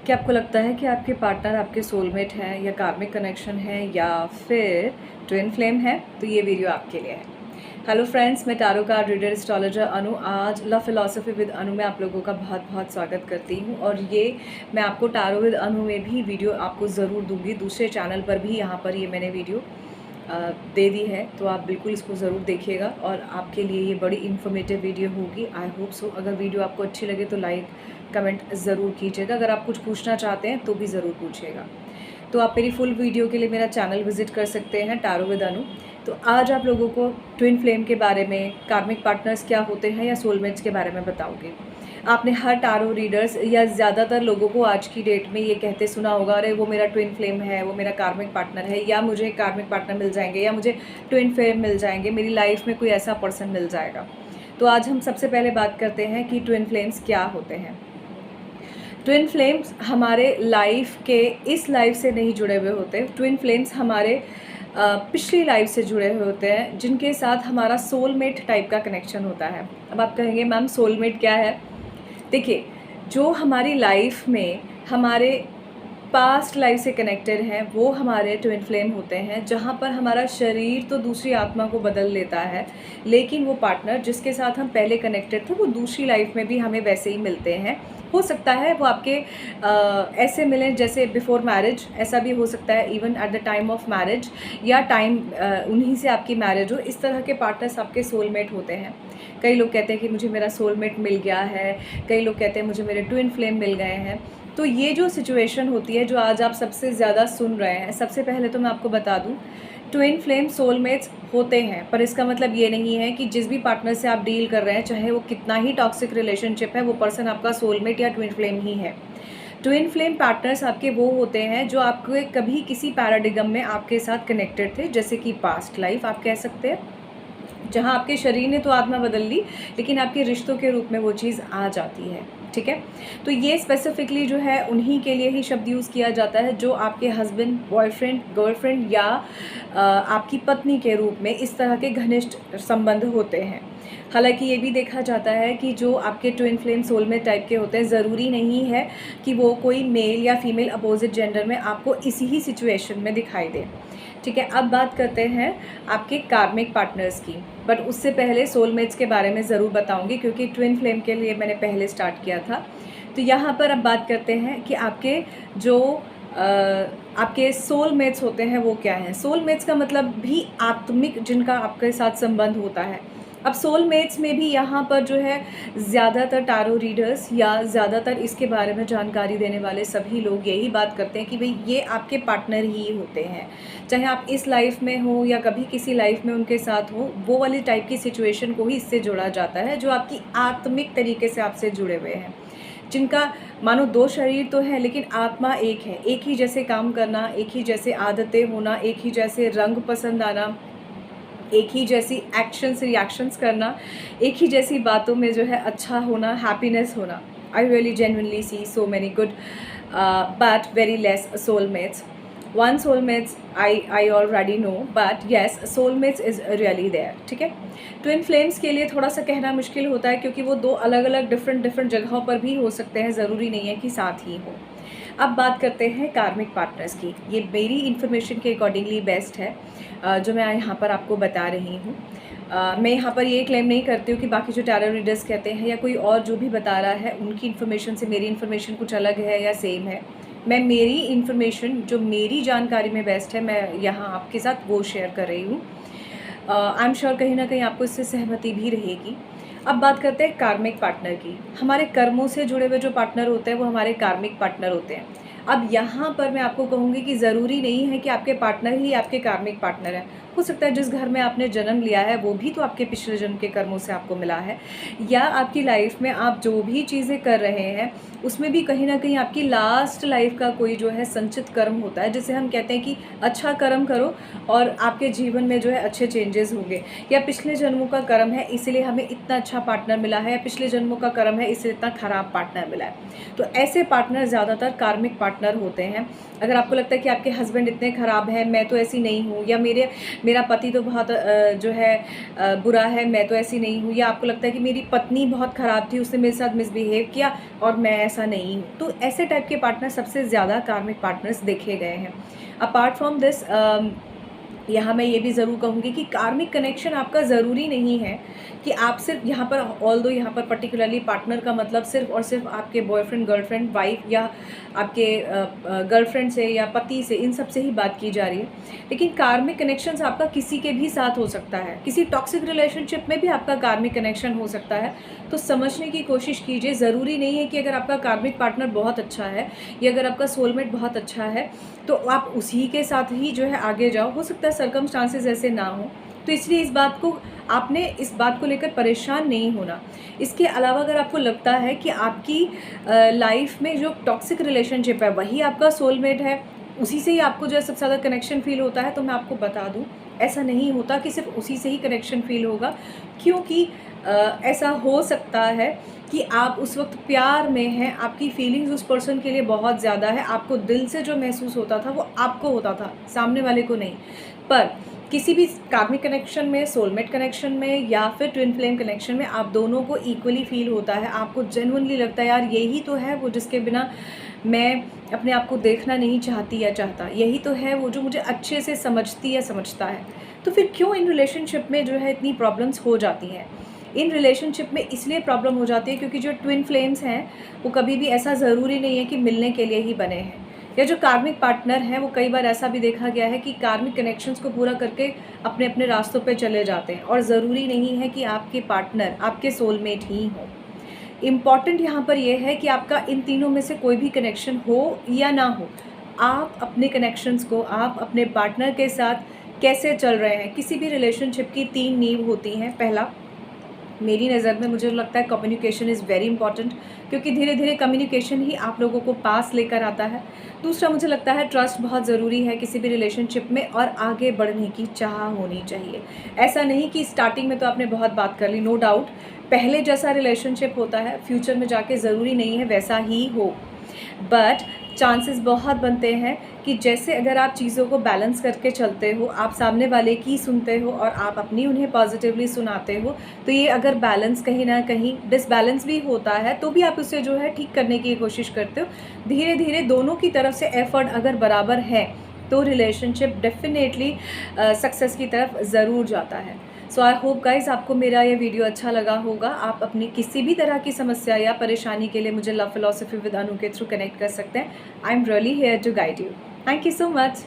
क्या आपको लगता है कि आपके पार्टनर आपके सोलमेट हैं या कार्मिक कनेक्शन है या फिर ट्विन फ्लेम है? तो ये वीडियो आपके लिए है। हेलो फ्रेंड्स, मैं टैरो कार्ड रीडर एस्ट्रोलॉजर अनु। आज लव फिलॉसफी विद अनु में आप लोगों का बहुत बहुत स्वागत करती हूँ। और ये मैं आपको टैरो विद अनु में भी वीडियो आपको ज़रूर दूंगी, दूसरे चैनल पर भी यहाँ पर ये मैंने वीडियो दे दी है, तो आप बिल्कुल इसको ज़रूर देखिएगा और आपके लिए ये बड़ी इन्फॉर्मेटिव वीडियो होगी। I hope so. अगर वीडियो आपको अच्छी लगे तो लाइक कमेंट ज़रूर कीजिएगा। अगर आप कुछ पूछना चाहते हैं तो भी ज़रूर पूछिएगा। तो आप मेरी फुल वीडियो के लिए मेरा चैनल विजिट कर सकते हैं, टैरो विद अनु। तो आज आप लोगों को ट्विन फ्लेम के बारे में, कार्मिक पार्टनर्स क्या होते हैं या सोलमेट्स के बारे में बताऊंगी। आपने हर टैरो रीडर्स या ज़्यादातर लोगों को आज की डेट में ये कहते सुना होगा, अरे वो मेरा ट्विन फ्लेम है, वो मेरा कार्मिक पार्टनर है, या मुझे कार्मिक पार्टनर मिल जाएंगे, या मुझे ट्विन फ्लेम मिल जाएंगे, मेरी लाइफ में कोई ऐसा पर्सन मिल जाएगा। तो आज हम सबसे पहले बात करते हैं कि ट्विन फ्लेम्स क्या होते हैं। ट्विन फ्लेम्स हमारे लाइफ के इस लाइफ से नहीं जुड़े हुए होते। ट्विन फ्लेम्स हमारे पिछली लाइफ से जुड़े हुए होते हैं, जिनके साथ हमारा सोलमेट टाइप का कनेक्शन होता है। अब आप कहेंगे मैम सोलमेट क्या है? देखिए, जो हमारी लाइफ में हमारे पास्ट लाइफ से कनेक्टेड हैं वो हमारे ट्विन फ्लेम होते हैं, जहाँ पर हमारा शरीर तो दूसरी आत्मा को बदल लेता है, लेकिन वो पार्टनर जिसके साथ हम पहले कनेक्टेड थे वो दूसरी लाइफ में भी हमें वैसे ही मिलते हैं। हो सकता है वो आपके ऐसे मिलें जैसे बिफोर मैरिज, ऐसा भी हो सकता है even at the time of marriage, या टाइम उन्हीं से आपकी मैरिज हो। इस तरह के पार्टनर्स आपके सोलमेट होते हैं। कई लोग कहते हैं कि मुझे मेरा सोलमेट मिल गया है, कई लोग कहते हैं मुझे मेरे ट्विन फ्लेम मिल गए हैं। तो ये जो सिचुएशन होती है जो आज आप सबसे ज़्यादा सुन रहे हैं, सबसे पहले तो मैं आपको बता दूं, ट्विन फ्लेम सोलमेट्स होते हैं, पर इसका मतलब ये नहीं है कि जिस भी पार्टनर से आप डील कर रहे हैं, चाहे वो कितना ही टॉक्सिक रिलेशनशिप है, वो पर्सन आपका सोलमेट या ट्विन फ्लेम ही है। ट्विन फ्लेम पार्टनर्स आपके वो होते हैं जो आपके कभी किसी पैराडिगम में आपके साथ कनेक्टेड थे, जैसे कि पास्ट लाइफ आप कह सकते हैं, जहाँ आपके शरीर ने तो आत्मा बदल ली, लेकिन आपके रिश्तों के रूप में वो चीज़ आ जाती है। ठीक है, तो ये स्पेसिफिकली जो है उन्हीं के लिए ही शब्द यूज़ किया जाता है जो आपके हस्बैंड, बॉयफ्रेंड, गर्लफ्रेंड या आपकी पत्नी के रूप में इस तरह के घनिष्ठ संबंध होते हैं। हालांकि ये भी देखा जाता है कि जो आपके ट्विन फ्लेम सोलमेट टाइप के होते हैं, ज़रूरी नहीं है कि वो कोई मेल या फीमेल अपोजिट जेंडर में आपको इसी ही सिचुएशन में दिखाई दे। ठीक है, अब बात करते हैं आपके कार्मिक पार्टनर्स की, बट उससे पहले सोलमेट्स के बारे में ज़रूर बताऊंगी, क्योंकि ट्विन फ्लेम के लिए मैंने पहले स्टार्ट किया था। तो यहाँ पर अब बात करते हैं कि आपके जो आपके सोलमेट्स होते हैं वो क्या हैं। सोलमेट्स का मतलब भी आत्मिक, जिनका आपके साथ संबंध होता है। अब सोलमेट्स में भी यहाँ पर जो है ज़्यादातर टैरो रीडर्स या ज़्यादातर इसके बारे में जानकारी देने वाले सभी लोग यही बात करते हैं कि भाई ये आपके पार्टनर ही होते हैं, चाहे आप इस लाइफ में हो या कभी किसी लाइफ में उनके साथ हो। वो वाली टाइप की सिचुएशन को ही इससे जोड़ा जाता है जो आपकी आत्मिक तरीके से आपसे जुड़े हुए हैं, जिनका मानो दो शरीर तो है लेकिन आत्मा एक है। एक ही जैसे काम करना, एक ही जैसे आदतें होना, एक ही जैसे रंग पसंद आना, एक ही जैसी एक्शंस रिएक्शंस करना, एक ही जैसी बातों में जो है अच्छा होना, हैप्पीनेस होना। I really genuinely see so many good but very less soulmates. One soulmates I already know, but yes soulmates is really there. ठीक है, ट्विन फ्लेम्स के लिए थोड़ा सा कहना मुश्किल होता है, क्योंकि वो दो अलग अलग डिफरेंट जगहों पर भी हो सकते हैं, ज़रूरी नहीं है कि साथ ही हो। अब बात करते हैं कार्मिक पार्टनर्स की। ये मेरी इन्फॉर्मेशन के अकॉर्डिंगली बेस्ट है जो मैं यहाँ पर आपको बता रही हूँ। मैं यहाँ पर ये क्लेम नहीं करती हूँ कि बाकी जो टैरो रीडर्स कहते हैं या कोई और जो भी बता रहा है उनकी इन्फॉर्मेशन से मेरी इन्फॉर्मेशन कुछ अलग है या सेम है। मैं मेरी इन्फॉर्मेशन जो मेरी जानकारी में बेस्ट है, मैं यहाँ आपके साथ वो शेयर कर रही हूँ। आई एम श्योर कहीं ना कहीं आपको इससे सहमति भी रहेगी। अब बात करते हैं कार्मिक पार्टनर की। हमारे कर्मों से जुड़े हुए जो पार्टनर होते हैं वो हमारे कार्मिक पार्टनर होते हैं। अब यहाँ पर मैं आपको कहूँगी कि ज़रूरी नहीं है कि आपके पार्टनर ही आपके कार्मिक पार्टनर है। हो सकता है जिस घर में आपने जन्म लिया है वो भी तो आपके पिछले जन्म के कर्मों से आपको मिला है, या आपकी लाइफ में आप जो भी चीज़ें कर रहे हैं उसमें भी कहीं ना कहीं आपकी लास्ट लाइफ का कोई जो है संचित कर्म होता है, जिसे हम कहते हैं कि अच्छा कर्म करो और आपके जीवन में जो है अच्छे चेंजेस होंगे, या पिछले जन्मों का कर्म है इसलिए हमें इतना अच्छा पार्टनर मिला है, या पिछले जन्मों का कर्म है इसलिए इतना ख़राब पार्टनर मिला है। तो ऐसे पार्टनर ज़्यादातर कार्मिक पार्टनर होते हैं, अगर आपको लगता है कि आपके हस्बैंड इतने ख़राब हैं, मैं तो ऐसी नहीं हूँ, या मेरा पति तो बहुत जो है बुरा है, मैं तो ऐसी नहीं हूँ, या आपको लगता है कि मेरी पत्नी बहुत ख़राब थी, उसने मेरे साथ मिसबिहेव किया और मैं ऐसा नहीं हूँ, तो ऐसे टाइप के पार्टनर सबसे ज़्यादा कार्मिक पार्टनर्स देखे गए हैं। अपार्ट फ्रॉम दिस यहाँ मैं ये भी ज़रूर कहूँगी कि कार्मिक कनेक्शन आपका ज़रूरी नहीं है कि आप सिर्फ यहाँ पर, ऑल्दो यहाँ पर पर्टिकुलरली पार्टनर का मतलब सिर्फ और सिर्फ आपके बॉयफ्रेंड, गर्लफ्रेंड, वाइफ या आपके गर्लफ्रेंड से या पति से, इन सब से ही बात की जा रही है। लेकिन कार्मिक कनेक्शंस आपका किसी के भी साथ हो सकता है, किसी टॉक्सिक रिलेशनशिप में भी आपका कार्मिक कनेक्शन हो सकता है। तो समझने की कोशिश कीजिए, ज़रूरी नहीं है कि अगर आपका कार्मिक पार्टनर बहुत अच्छा है या अगर आपका सोलमेट बहुत अच्छा है तो आप उसी के साथ ही जो है आगे जाओ। हो सकता है सर्कमस्टांसेस ऐसे ना हो, तो इसलिए इस बात को लेकर परेशान नहीं होना। इसके अलावा अगर आपको लगता है कि आपकी लाइफ में जो टॉक्सिक रिलेशनशिप है वही आपका सोलमेट है, उसी से ही आपको जो है सबसे ज़्यादा कनेक्शन फ़ील होता है, तो मैं आपको बता दूं, ऐसा नहीं होता कि सिर्फ उसी से ही कनेक्शन फ़ील होगा। क्योंकि ऐसा हो सकता है कि आप उस वक्त प्यार में हैं, आपकी फीलिंग्स उस पर्सन के लिए बहुत ज़्यादा है, आपको दिल से जो महसूस होता था वो आपको होता था, सामने वाले को नहीं। पर किसी भी कार्मिक कनेक्शन में, सोलमेट कनेक्शन में या फिर ट्विन फ्लेम कनेक्शन में आप दोनों को इक्वली फील होता है। आपको जेन्युइनली लगता है यार यही तो है वो जिसके बिना मैं अपने आप को देखना नहीं चाहती या चाहता, यही तो है वो जो मुझे अच्छे से समझती या समझता है। तो फिर क्यों इन रिलेशनशिप में जो है इतनी प्रॉब्लम्स हो जाती हैं? इन रिलेशनशिप में इसलिए प्रॉब्लम हो जाती है क्योंकि जो ट्विन फ्लेम्स हैं वो कभी भी, ऐसा ज़रूरी नहीं है कि मिलने के लिए ही बने हैं, या जो कार्मिक पार्टनर हैं वो कई बार ऐसा भी देखा गया है कि कार्मिक कनेक्शंस को पूरा करके अपने अपने रास्तों पे चले जाते हैं, और ज़रूरी नहीं है कि आपके पार्टनर आपके सोलमेट ही हों। इम्पॉर्टेंट यहाँ पर यह है कि आपका इन तीनों में से कोई भी कनेक्शन हो या ना हो, आप अपने कनेक्शंस को, आप अपने पार्टनर के साथ कैसे चल रहे हैं। किसी भी रिलेशनशिप की 3 नींव होती हैं। पहला, मेरी नज़र में मुझे लगता है कम्युनिकेशन इज़ वेरी इंपॉर्टेंट, क्योंकि धीरे धीरे कम्युनिकेशन ही आप लोगों को पास लेकर आता है। दूसरा, मुझे लगता है ट्रस्ट बहुत ज़रूरी है किसी भी रिलेशनशिप में, और आगे बढ़ने की चाह होनी चाहिए। ऐसा नहीं कि स्टार्टिंग में तो आपने बहुत बात कर ली, नो डाउट पहले जैसा रिलेशनशिप होता है फ्यूचर में जाके ज़रूरी नहीं है वैसा ही हो, बट चांसेस बहुत बनते हैं कि जैसे अगर आप चीज़ों को बैलेंस करके चलते हो, आप सामने वाले की सुनते हो और आप अपनी उन्हें पॉजिटिवली सुनाते हो, तो ये अगर बैलेंस कहीं ना कहीं डिसबैलेंस भी होता है तो भी आप उसे जो है ठीक करने की कोशिश करते हो। धीरे धीरे दोनों की तरफ से एफर्ट अगर बराबर है तो रिलेशनशिप डेफिनेटली सक्सेस की तरफ ज़रूर जाता है। सो आई होप गाइज आपको मेरा ये वीडियो अच्छा लगा होगा। आप अपनी किसी भी तरह की समस्या या परेशानी के लिए मुझे लव फिलॉसफी विद अनु के थ्रू कनेक्ट कर सकते हैं। I am really here to guide you. Thank you so much.